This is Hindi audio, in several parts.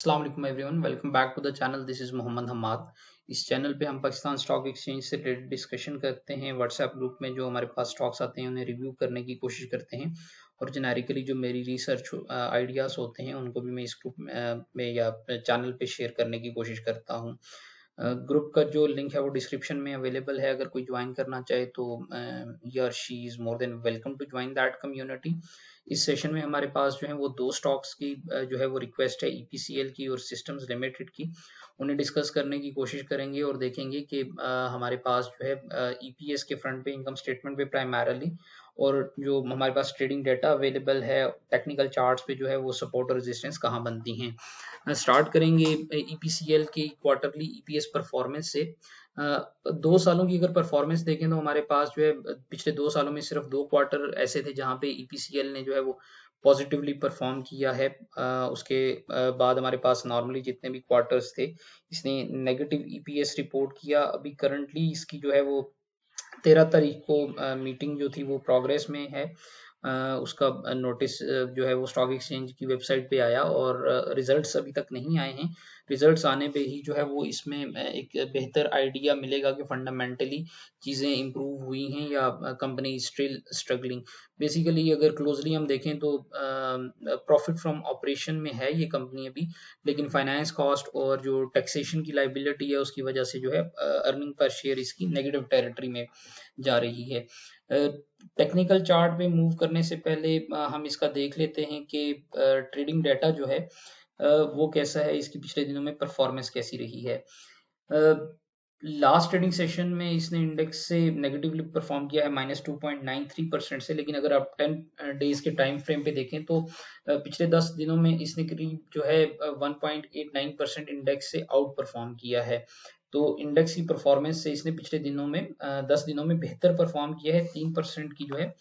अस्सलाम वालेकुम everyone, welcome back to the channel. This is Mohammad Hammad. इस चैनल पे हम पाकिस्तान स्टॉक एक्सचेंज से रिलेटेड डिस्कशन करते हैं। व्हाट्सएप ग्रुप में जो हमारे पास स्टॉक्स आते हैं उन्हें रिव्यू करने की कोशिश करते हैं और जेनेरिकली जो मेरी रिसर्च आइडियाज़ होते हैं उनको भी मैं इस ग्रुप में या चैनल पे शेयर करने की कोशिश करता हूँ। ग्रुप का जो लिंक है वो डिस्क्रिप्शन में अवेलेबल है। अगर कोई ज्वाइन करना चाहे तो ही और she is more than welcome to join that community. इस सेशन में हमारे पास जो है वो दो स्टॉक्स की जो है वो रिक्वेस्ट है, ईपीसीएल की और सिस्टम्स लिमिटेड की। उन्हें डिस्कस करने की कोशिश करेंगे और देखेंगे कि हमारे पास जो है ईपीएस के फ्रंट पे, इनकम स्टेटमेंट पे प्राइमरली, और जो हमारे पास ट्रेडिंग डेटा अवेलेबल है, टेक्निकल चार्ट्स पे जो है वो सपोर्ट और रेजिस्टेंस कहाँ बनती हैं। स्टार्ट करेंगे ईपीसीएल की क्वार्टरली ईपीएस परफॉर्मेंस से। 2 सालों की अगर परफॉर्मेंस देखें तो हमारे पास जो है पिछले 2 सालों में सिर्फ 2 क्वार्टर ऐसे थे जहां पे ईपीसीएल ने जो है वो पॉजिटिवली परफॉर्म किया है। उसके बाद हमारे पास नॉर्मली जितने भी क्वार्टर्स थे इसने नेगेटिव ईपीएस रिपोर्ट किया। अभी करंटली इसकी जो है वो 13 तारीख को मीटिंग जो थी वो प्रोग्रेस में है। उसका नोटिस जो है वो स्टॉक एक्सचेंज की वेबसाइट पे आया और रिजल्ट्स अभी तक नहीं आए हैं। रिजल्ट्स आने पे ही जो है वो इसमें एक बेहतर आइडिया मिलेगा कि फंडामेंटली चीज़ें इम्प्रूव हुई हैं या कंपनी स्टिल स्ट्रगलिंग। बेसिकली अगर क्लोजली हम देखें तो प्रॉफिट फ्रॉम ऑपरेशन में है ये कंपनी अभी, लेकिन फाइनेंस कॉस्ट और जो टैक्सेशन की लाइबिलिटी है उसकी वजह से जो है अर्निंग पर शेयर इसकी नेगेटिव टेरिटरी में जा रही है। टेक्निकल चार्ट पे मूव करने से पहले हम इसका देख लेते हैं कि ट्रेडिंग डाटा जो है वो कैसा है, इसकी पिछले दिनों में परफॉर्मेंस कैसी रही है। लास्ट ट्रेडिंग सेशन में इसने इंडेक्स से नेगेटिवली परफॉर्म किया है -2.93% से, लेकिन अगर आप 10 डेज के टाइम फ्रेम पे देखें तो पिछले 10 दिनों में इसने करीब जो है 1.89% इंडेक्स से आउट परफॉर्म किया है। तो इंडेक्स की परफॉर्मेंस से इसने पिछले दिनों में 10 दिनों में बेहतर परफॉर्म किया है, 3% की जो है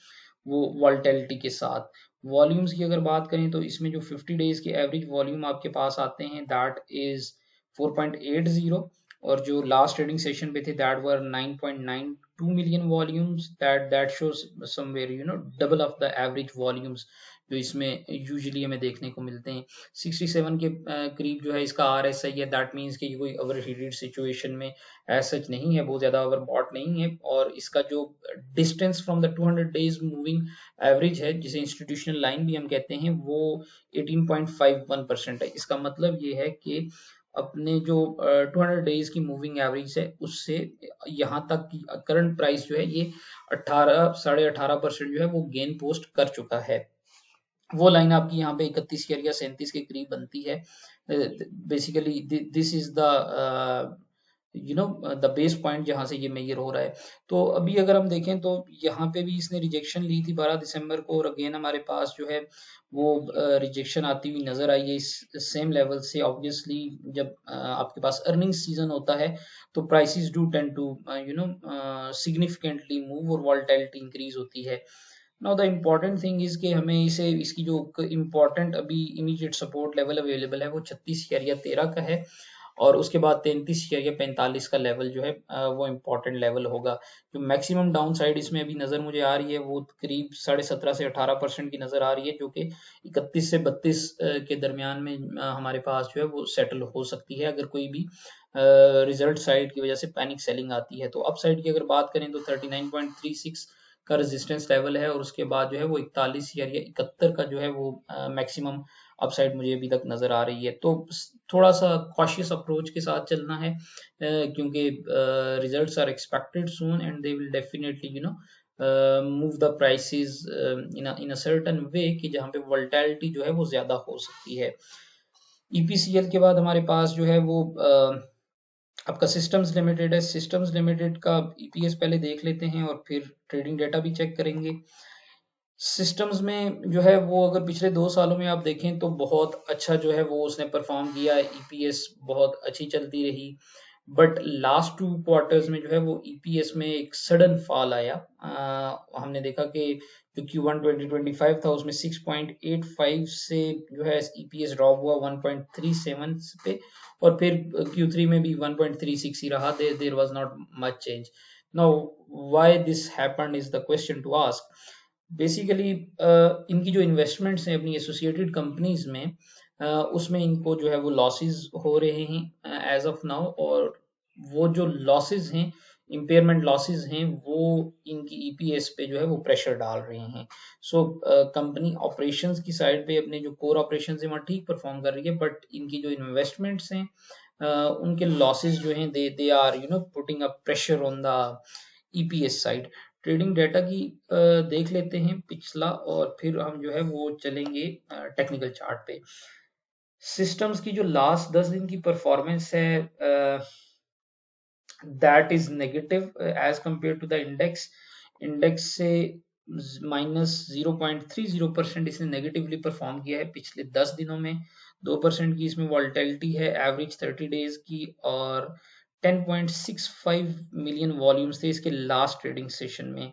वो वॉल्टेलिटी के साथ। वॉल्यूम्स की अगर बात करें तो इसमें जो 50 डेज के एवरेज वॉल्यूम आपके पास आते हैं दैट इज 4.80, और जो लास्ट ट्रेडिंग सेशन पे थे that were 9.92 million volumes. That shows somewhere double of the average volumes जो इसमें यूजुअली हमें देखने को मिलते हैं। 67 के करीब जो है इसका आरएसआई है। दैट मीन्स कि कोई ओवर हीटेड सिचुएशन में एज सच नहीं है, बहुत ज्यादा ओवरबॉट नहीं है। और इसका जो distance from the 200 days moving average है, जिसे इंस्टीट्यूशनल लाइन भी हम कहते हैं, वो 18.51% है। इसका मतलब ये है कि अपने जो 200 डेज की मूविंग एवरेज है उससे यहाँ तक की करंट प्राइस जो है ये 18-18.5% जो है वो गेन पोस्ट कर चुका है। वो लाइन आपकी यहाँ पे 31 या 37 के करीब बनती है। Basically this is the the base point जहां से ये मेजर हो रहा है। तो अभी अगर हम देखें तो यहाँ पे भी इसने रिजेक्शन ली थी 12 दिसंबर को, और अगेन हमारे पास जो है वो रिजेक्शन आती हुई नजर आई है इस सेम लेवल से। ऑब्वियसली जब आपके पास अर्निंग सीजन होता है तो prices do tend to significantly move और वॉलेटिलिटी इंक्रीज होती है। Now the important thing is कि हमें इसे इसकी जो इम्पोर्टेंट अभी इमीडिएट सपोर्ट लेवल अवेलेबल है वो 36 या 13 का है, और उसके बाद 33 या 45 का लेवल जो है वो इम्पोर्टेंट लेवल होगा। जो मैक्सिमम डाउन साइड इसमें अभी नजर मुझे आ रही है वो करीब 17.5 से 18% की नजर आ रही है, जो कि 31 से 32 के दरमियान में हमारे पास जो है वो सेटल हो सकती है अगर कोई भी रिजल्ट साइड की वजह से पैनिक सेलिंग आती है। तो अप साइड की अगर बात करें तो 39.36 का रेजिस्टेंस लेवल है, और उसके बाद जो है वो 41 या 71 का जो है वो मैक्सिमम अपसाइड मुझे अभी तक नजर आ रही है। तो थोड़ा सा कॉशियस अप्रोच के साथ चलना है क्योंकि results are expected soon and they will definitely move the prices in a certain way कि जहाँ पे वोलेटिलिटी जो है वो ज्यादा हो सकती है। ईपीसीएल के बाद हमारे पास जो है वो आपका सिस्टम्स लिमिटेड है। सिस्टम्स लिमिटेड का ईपीएस पहले देख लेते हैं और फिर ट्रेडिंग डेटा भी चेक करेंगे। सिस्टम्स में जो है वो अगर पिछले 2 सालों में आप देखें तो बहुत अच्छा जो है वो उसने परफॉर्म किया है, ईपीएस बहुत अच्छी चलती रही। बट लास्ट 2 क्वार्टर्स में जो है वो ईपीएस में एक सडन फॉल आया। हमने देखा कि जो Q1 2025 था उसमें 6.85 से जो है ईपीएस ड्रॉप हुआ 1.37 पे, और फिर Q3 में भी 1.36 ही रहा। There was not much change. Now why this happened is the question to ask. Basically इनकी जो इन्वेस्टमेंट्स हैं अपनी एसोसिएटेड कंपनीज में, उसमें इनको जो है वो लॉसेस हो रहे हैं एज ऑफ नाउ, और वो जो लॉसेस हैं, इम्पेयरमेंट लॉसेस हैं, वो इनकी ईपीएस पे जो है वो प्रेशर डाल रहे हैं। सो कंपनी ऑपरेशंस की साइड पे अपने जो कोर ऑपरेशंस हैं वहाँ ठीक परफॉर्म कर रही है, बट इनकी जो इन्वेस्टमेंट्स हैं उनके लॉसेस जो हैं they are putting a pressure on the EPS side. Trading data की देख लेते हैं पिछला, और फिर हम जो है वो चलेंगे टेक्निकल चार्ट पे। सिस्टम्स की जो लास्ट 10 दिन की परफॉर्मेंस है that is negative as compare to the index. Index से -0.30% इसने नेगेटिवली परफॉर्म किया है पिछले 10 दिनों में। 2% की इसमें वॉलेटिलिटी है एवरेज 30 डेज की, और 10.65 मिलियन वॉल्यूम्स थे इसके लास्ट ट्रेडिंग सेशन में,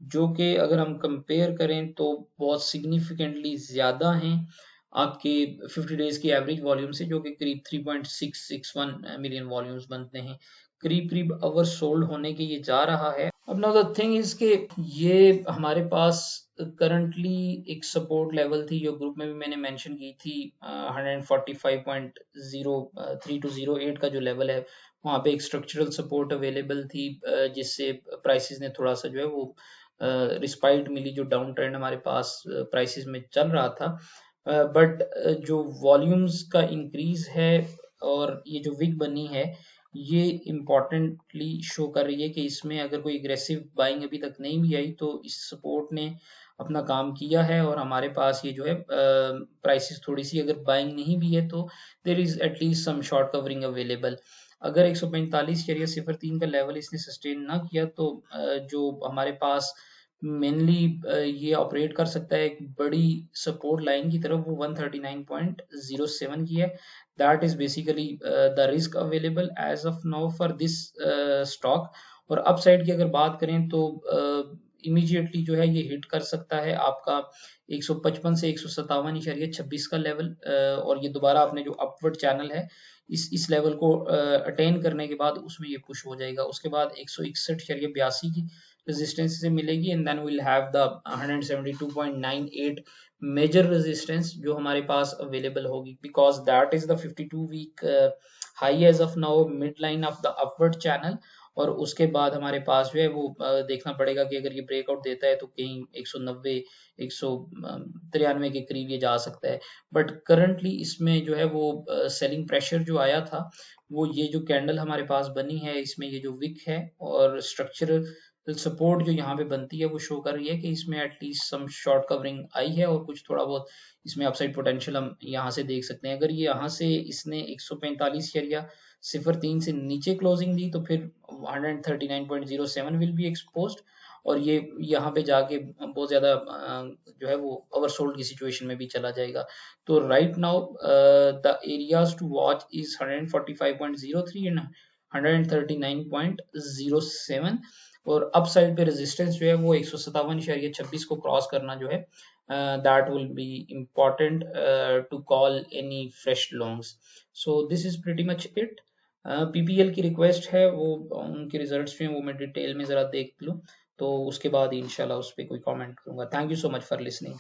जो कि अगर हम कंपेयर करें तो बहुत सिग्निफिकेंटली ज़्यादा हैं आपके 50 डेज की एवरेज वॉल्यूम से, जो कि करीब 3.661 मिलियन वॉल्यूम्स बनते हैं। करीब करीब ओवर सोल्ड होने के ये जा रहा है। अब नाउ द थिंग इज के ये हमारे पास करंटली एक सपोर्ट लेवल थी जो ग्रुप में भी मैंने मेंशन की थी, 145.03 to 08 का जो लेवल है, वहाँ पे एक स्ट्रक्चरल सपोर्ट अवेलेबल थी, जिससे प्राइसेस ने थोड़ा सा जो है वो रिस्पाइट मिली, जो डाउन ट्रेंड हमारे पास प्राइसेस में चल रहा था। बट जो वॉल्यूम्स का इंक्रीज है और ये जो विक बनी है, ये इम्पॉर्टेंटली शो कर रही है कि इसमें अगर कोई एग्रेसिव बाइंग अभी तक नहीं भी आई तो इस सपोर्ट ने अपना काम किया है, और हमारे पास ये जो है प्राइसेस थोड़ी सी अगर बाइंग नहीं भी है तो there is at least some short covering available. अगर 145.03 का लेवल इसने सस्टेन ना किया तो जो हमारे पास मेनली ये ऑपरेट कर सकता है एक बड़ी सपोर्ट लाइन की तरफ, वो 139.07 की है। That is basically the risk available as of now for this stock. और अपसाइड की अगर बात करें तो इमीडिएटली जो है ये हिट कर सकता है आपका 155 से 157.26 का लेवल, और ये दोबारा आपने जो अपवर्ड चैनल है इस लेवल को अटेन करने के बाद उसमें ये पुश हो जाएगा। उसके बाद 161.82 की रेजिस्टेंस से मिलेगी, and then will have the 172.98 major resistance जो हमारे पास अवेलेबल होगी, because that is the 52 week high as of now, mid line of the upward channel. और उसके बाद हमारे पास जो है वो देखना पड़ेगा कि अगर ये ब्रेकआउट देता है तो कहीं 190 193 के करीब ये जा सकता है। बट करंटली इसमें जो है वो सेलिंग प्रेशर जो आया था, वो ये जो कैंडल हमारे पास बनी है इसमें ये जो विक है और स्ट्रक्चरल सपोर्ट जो यहाँ पे बनती है वो शो कर रही है कि इसमें एटलीस्ट सम शॉर्ट कवरिंग आई है, और कुछ थोड़ा बहुत इसमें अपसाइड पोटेंशियल हम यहाँ से देख सकते हैं। अगर ये यहाँ से इसने 145 एरिया 0.3 से नीचे क्लोजिंग दी तो फिर 139.07 विल बी एक्सपोज्ड, और ये यहाँ पे जाके बहुत ज्यादा जो है वो ओवरसोल्ड की सिचुएशन में भी चला जाएगा। तो right now the areas to watch is 145.03 and 139.07, और अपसाइड पे रेजिस्टेंस जो है वो 157.26 को क्रॉस करना जो है that will be important to call any fresh longs. So this is pretty much it. PPL की रिक्वेस्ट है, वो उनके रिजल्ट्स जो हैं वो मैं डिटेल में ज़रा देख लूँ, तो उसके बाद इंशाल्लाह उस पर कोई कमेंट करूँगा। Thank you so much for listening.